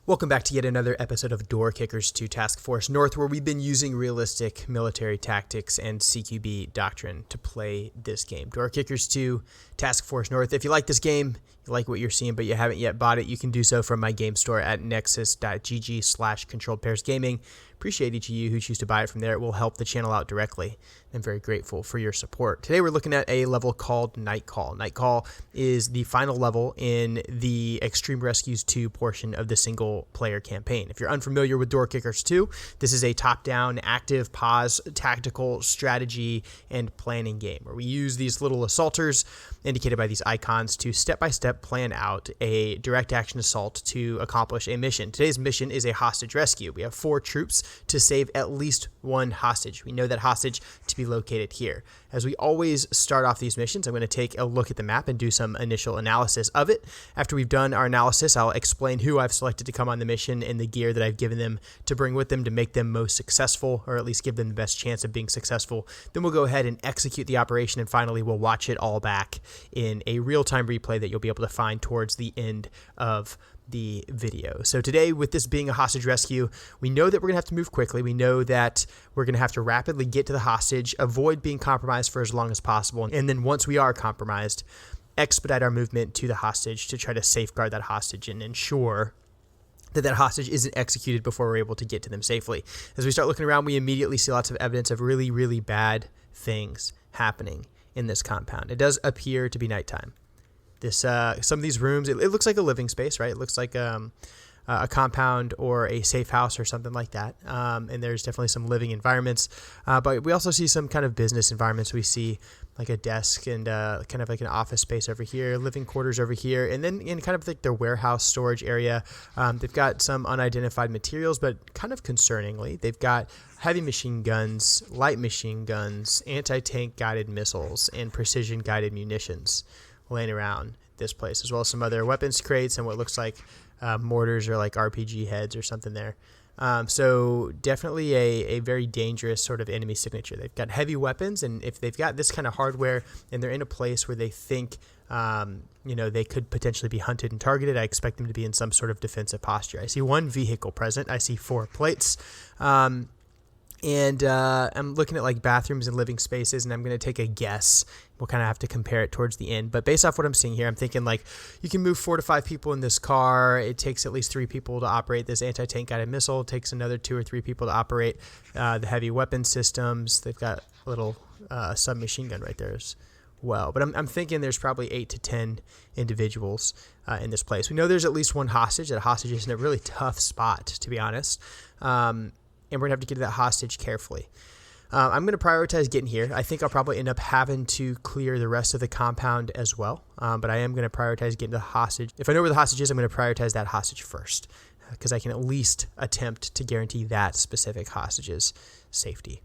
Welcome back to yet another episode of Door Kickers to Task Force North, where we've been using realistic military tactics and CQB doctrine to play this game. Door Kickers 2 Task Force North. If you like this game, you like what you're seeing, but you haven't yet bought it, you can do so from my game store at nexus.gg/controlledpairsgaming. Appreciate each of you who choose to buy it from there. It will help the channel out directly. I'm very grateful for your support. Today we're looking at a level called Night Call. Night Call is the final level in the Extreme Rescues 2 portion of the single player campaign. If you're unfamiliar with Door Kickers 2, this is a top-down, active, pause, tactical strategy and planning game where we use these little assaulters indicated by these icons to step-by-step plan out a direct action assault to accomplish a mission. Today's mission is a hostage rescue. We have 4 troops to save at least one hostage. We know that hostage to be located here. As we always start off these missions, I'm going to take a look at the map and do some initial analysis of it. After we've done our analysis, I'll explain who I've selected to come on the mission and the gear that I've given them to bring with them to make them most successful, or at least give them the best chance of being successful. Then we'll go ahead and execute the operation, and finally we'll watch it all back in a real-time replay that you'll be able to find towards the end of the video. So today, with this being a hostage rescue, we know that we're gonna have to move quickly. We know that we're gonna have to rapidly get to the hostage, avoid being compromised for as long as possible, and then once we are compromised, expedite our movement to the hostage to try to safeguard that hostage and ensure that that hostage isn't executed before we're able to get to them safely. As we start looking around, we immediately see lots of evidence of really, really bad things happening in this compound. It does appear to be nighttime. Some of these rooms, it looks like a living space, right? It looks like a compound or a safe house or something like that. And there's definitely some living environments, but we also see some kind of business environments. We see like a desk and kind of like an office space over here, living quarters over here, and then in kind of like their warehouse storage area, they've got some unidentified materials, but kind of concerningly, they've got heavy machine guns, light machine guns, anti-tank guided missiles, and precision guided munitions laying around this place, as well as some other weapons crates and what looks like mortars or like RPG heads or something there. So definitely a very dangerous sort of enemy signature. They've got heavy weapons, and if they've got this kind of hardware and they're in a place where they think they could potentially be hunted and targeted, I expect them to be in some sort of defensive posture. I see 1 vehicle present. I see 4 plates. And I'm looking at like bathrooms and living spaces, and I'm going to take a guess. We'll kind of have to compare it towards the end. But based off what I'm seeing here, I'm thinking like you can move 4 to 5 people in this car. It takes at least 3 people to operate this anti-tank guided missile. It takes another 2 or 3 people to operate the heavy weapon systems. They've got a little submachine gun right there as well. But I'm thinking there's probably 8 to 10 individuals in this place. We know there's at least 1 hostage. That hostage is in a really tough spot, to be honest. And we're going to have to get to that hostage carefully. I'm going to prioritize getting here. I think I'll probably end up having to clear the rest of the compound as well, but I am going to prioritize getting to the hostage. If I know where the hostage is, I'm going to prioritize that hostage first, because I can at least attempt to guarantee that specific hostage's safety.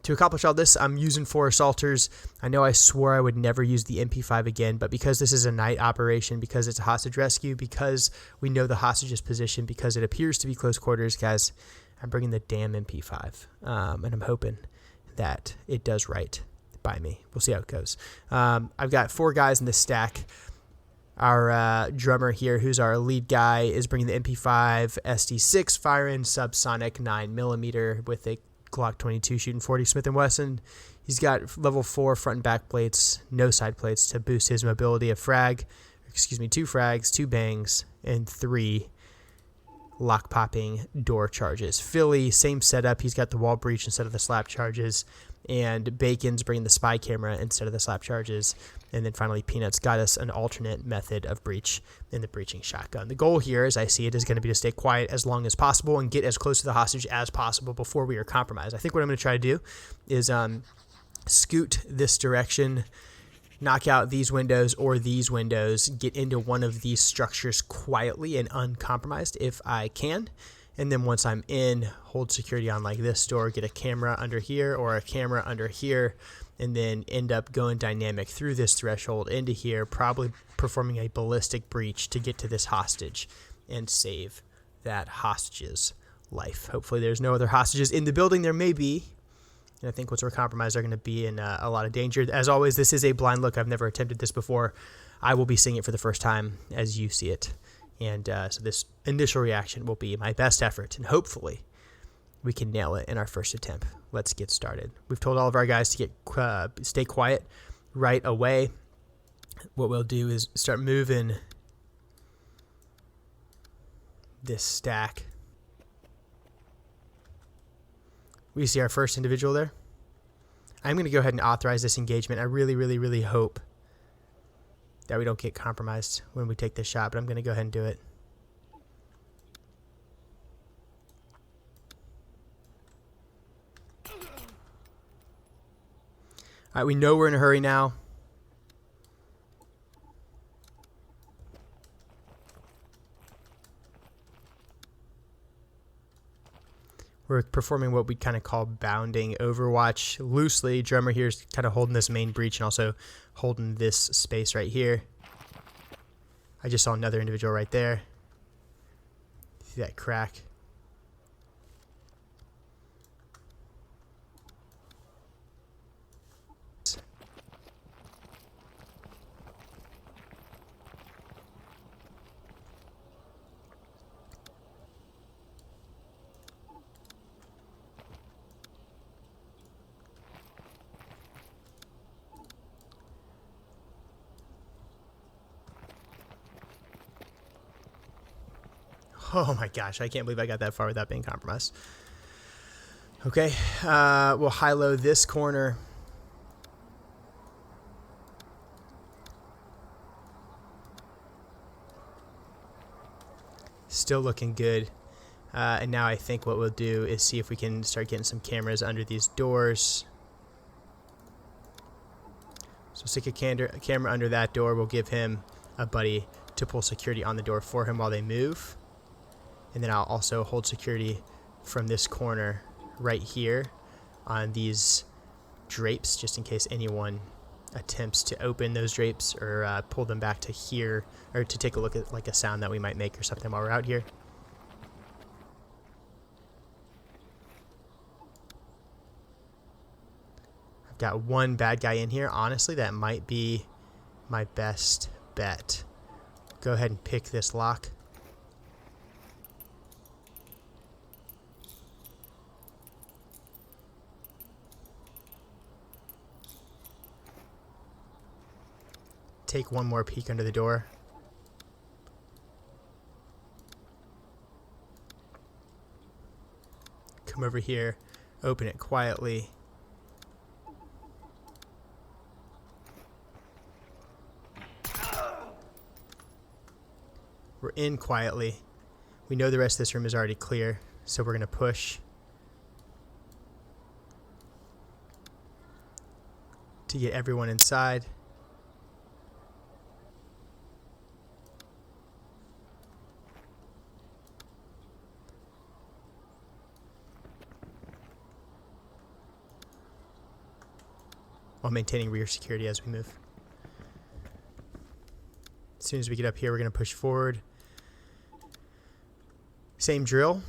To accomplish all this, I'm using 4 assaulters. I know I swore I would never use the MP5 again, but because this is a night operation, because it's a hostage rescue, because we know the hostage's position, because it appears to be close quarters, guys, I'm bringing the damn MP5, and I'm hoping that it does right by me. We'll see how it goes. I've got 4 guys in this stack. Our drummer here, who's our lead guy, is bringing the MP5 SD6 firing subsonic 9mm with a Glock 22 shooting 40 Smith & Wesson. He's got level 4 front and back plates, no side plates to boost his mobility. 2 frags, 2 bangs, and 3 lock popping door charges. Philly, same setup. He's got the wall breach instead of the slap charges, and Bacon's bringing the spy camera instead of the slap charges, and then finally Peanuts got us an alternate method of breach in the breaching shotgun. The goal here, as I see it, is going to be to stay quiet as long as possible and get as close to the hostage as possible before we are compromised. I think what I'm going to try to do is scoot this direction, knock out these windows or these windows, get into one of these structures quietly and uncompromised if I can. And then once I'm in, hold security on like this door, get a camera under here or a camera under here, and then end up going dynamic through this threshold into here, probably performing a ballistic breach to get to this hostage and save that hostage's life. Hopefully there's no other hostages in the building. There may be. And I think once we're compromised, they're going to be in a lot of danger. As always, this is a blind look. I've never attempted this before. I will be seeing it for the first time as you see it. And so this initial reaction will be my best effort, and hopefully we can nail it in our first attempt. Let's get started. We've told all of our guys to stay quiet right away. What we'll do is start moving this stack. We see our first individual there. I'm going to go ahead and authorize this engagement. I really, really, really hope that we don't get compromised when we take this shot, but I'm going to go ahead and do it. All right, we know we're in a hurry now. We're performing what we kind of call bounding Overwatch loosely. Drummer here is kind of holding this main breach and also holding this space right here. I just saw another individual right there. See that crack? Oh my gosh, I can't believe I got that far without being compromised. Okay, we'll high-low this corner. Still looking good. And now I think what we'll do is see if we can start getting some cameras under these doors. So stick a camera under that door. We'll give him a buddy to pull security on the door for him while they move. And then I'll also hold security from this corner right here on these drapes, just in case anyone attempts to open those drapes or pull them back to here, or to take a look at like a sound that we might make or something while we're out here. I've got one bad guy in here. Honestly, that might be my best bet. Go ahead and pick this lock. Take one more peek under the door. Come over here, open it quietly. We're in quietly. We know the rest of this room is already clear, so we're going to push to get everyone inside. While maintaining rear security as we move. As soon as we get up here, we're going to push forward. Same drill.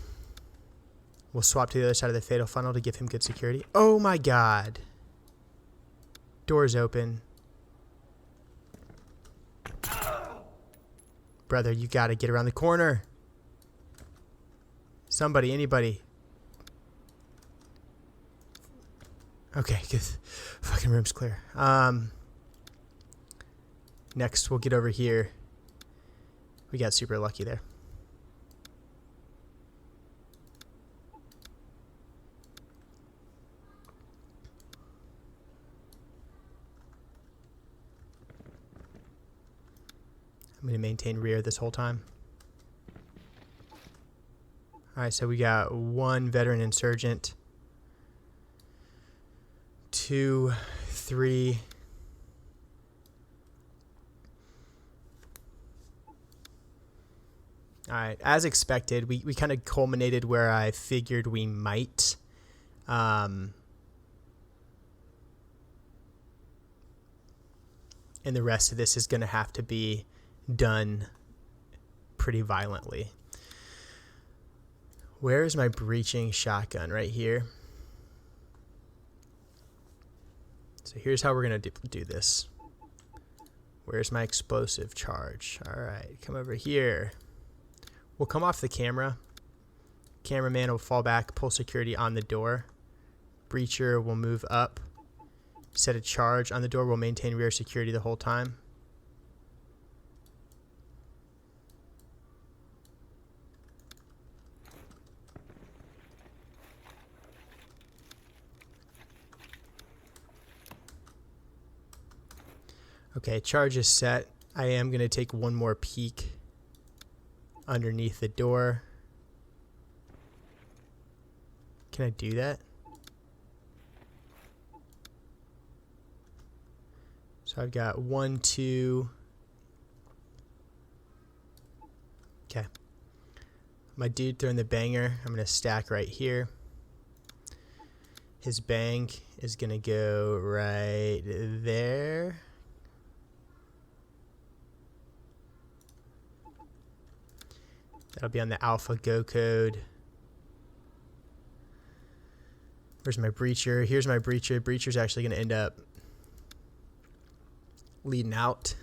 We'll swap to the other side of the fatal funnel to give him good security. Oh my god. Door's open. Brother, you got to get around the corner. Somebody, anybody. Okay, good. Fucking room's clear. Next, we'll get over here. We got super lucky there. I'm going to maintain rear this whole time. Alright, so we got one veteran insurgent. 2, 3. All right, as expected, we kind of culminated where I figured we might. And the rest of this is going to have to be done pretty violently. Where is my breaching shotgun? Right here. So here's how we're going to do this. Where's my explosive charge? All right, come over here. We'll come off the camera. Cameraman will fall back, pull security on the door. Breacher will move up. Set a charge on the door. We'll maintain rear security the whole time. Okay, charge is set. I am going to take one more peek underneath the door. Can I do that? So I've got 1, 2. Okay. My dude throwing the banger, I'm going to stack right here. His bang is going to go right there. That'll be on the alpha go code. Where's my breacher? Here's my breacher. Breacher's actually going to end up leading out.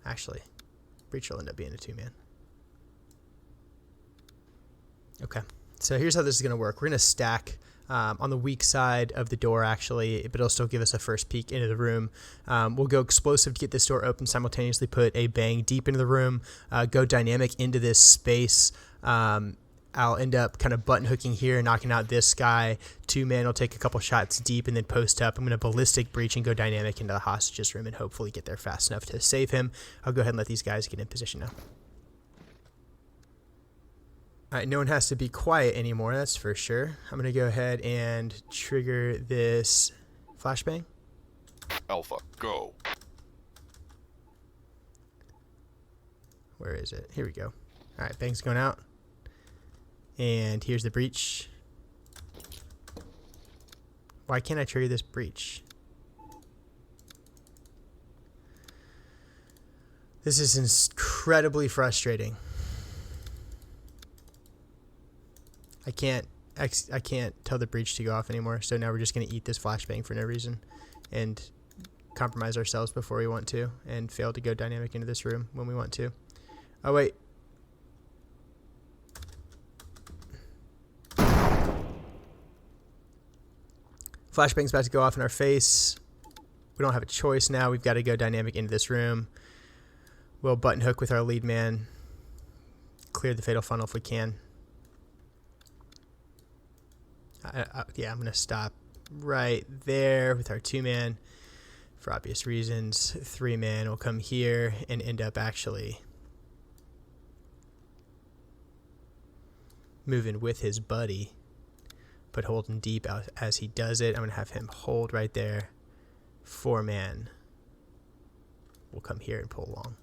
Actually, breacher will end up being a 2-man. Okay, so here's how this is going to work. We're going to stack on the weak side of the door, actually, but it'll still give us a first peek into the room. We'll go explosive to get this door open, simultaneously put a bang deep into the room, go dynamic into this space. I'll end up kind of button hooking here, knocking out this guy. 2-man will take a couple shots deep and then post up. I'm going to ballistic breach and go dynamic into the hostages room and hopefully get there fast enough to save him. I'll go ahead and let these guys get in position now. All right, no one has to be quiet anymore, that's for sure. I'm going to go ahead and trigger this flashbang. Alpha, go. Where is it? Here we go. All right, bang's going out. And here's the breach. Why can't I trigger this breach? This is incredibly frustrating. I can't tell the breach to go off anymore, so now we're just going to eat this flashbang for no reason and compromise ourselves before we want to and fail to go dynamic into this room when we want to. Oh, wait. Flashbang's about to go off in our face. We don't have a choice now. We've got to go dynamic into this room. We'll button hook with our lead man. Clear the fatal funnel if we can. Yeah, I'm going to stop right there with our 2-man for obvious reasons. 3-man will come here and end up actually moving with his buddy, but holding deep as he does it. I'm going to have him hold right there. 4-man will come here and pull along.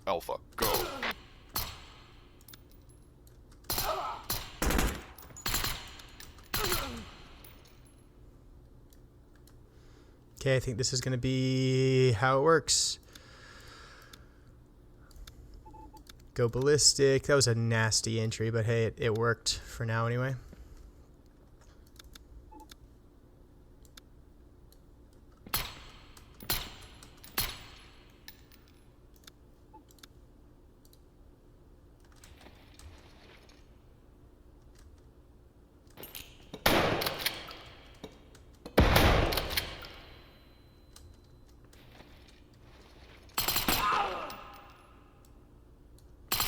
Alpha, go. Okay, I think this is going to be how it works. Go ballistic. That was a nasty entry, but hey, it worked for now anyway.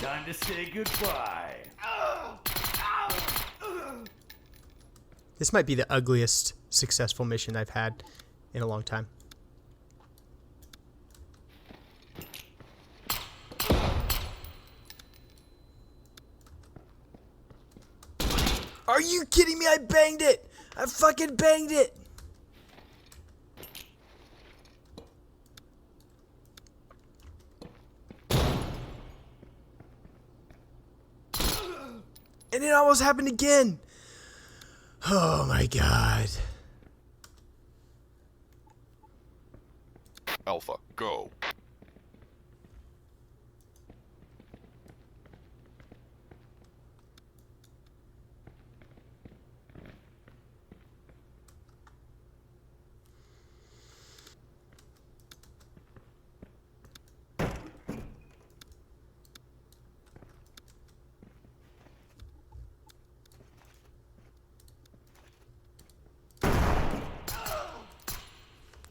Time to say goodbye. This might be the ugliest successful mission I've had in a long time. Are you kidding me? I banged it! I fucking banged it! And it almost happened again. Oh my god. Alpha, go.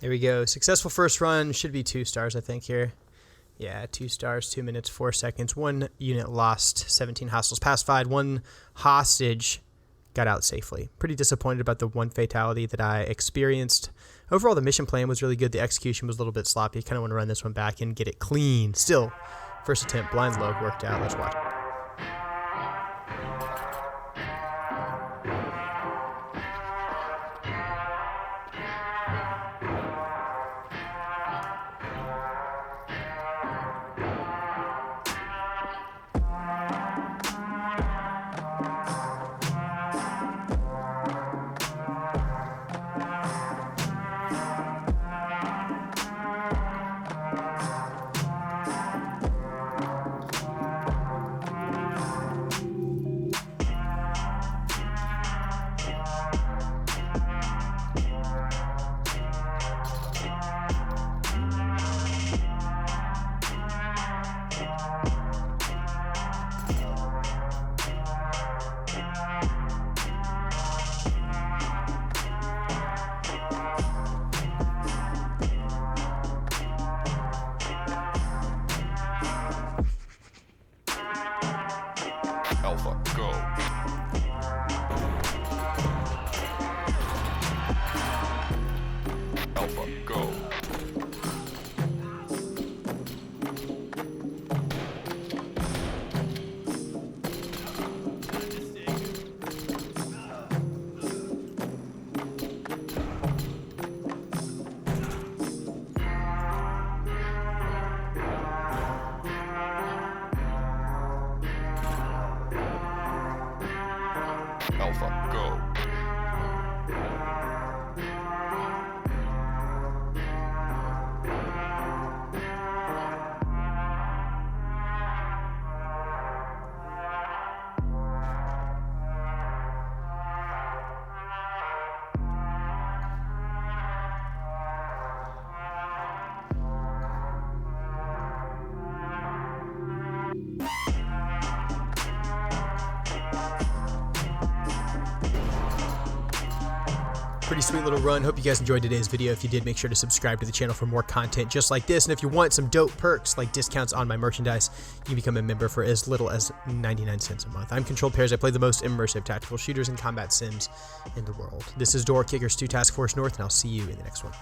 There we go. Successful first run. Should be 2 stars, I think, here. Yeah, 2 stars, 2 minutes, 4 seconds. 1 unit lost, 17 hostiles pacified. 1 hostage got out safely. Pretty disappointed about the 1 fatality that I experienced. Overall, the mission plan was really good. The execution was a little bit sloppy. Kind of want to run this one back and get it clean. Still, first attempt, blind low, worked out. Let's watch. Alpha, go. Alpha, go. Alpha, go. Pretty sweet little run. Hope you guys enjoyed today's video. If you did, make sure to subscribe to the channel for more content just like this. And if you want some dope perks like discounts on my merchandise, you can become a member for as little as 99 cents a month. I'm Controlled Pairs. I play the most immersive tactical shooters and combat sims in the world. This is Door Kickers 2 Task Force North, and I'll see you in the next one.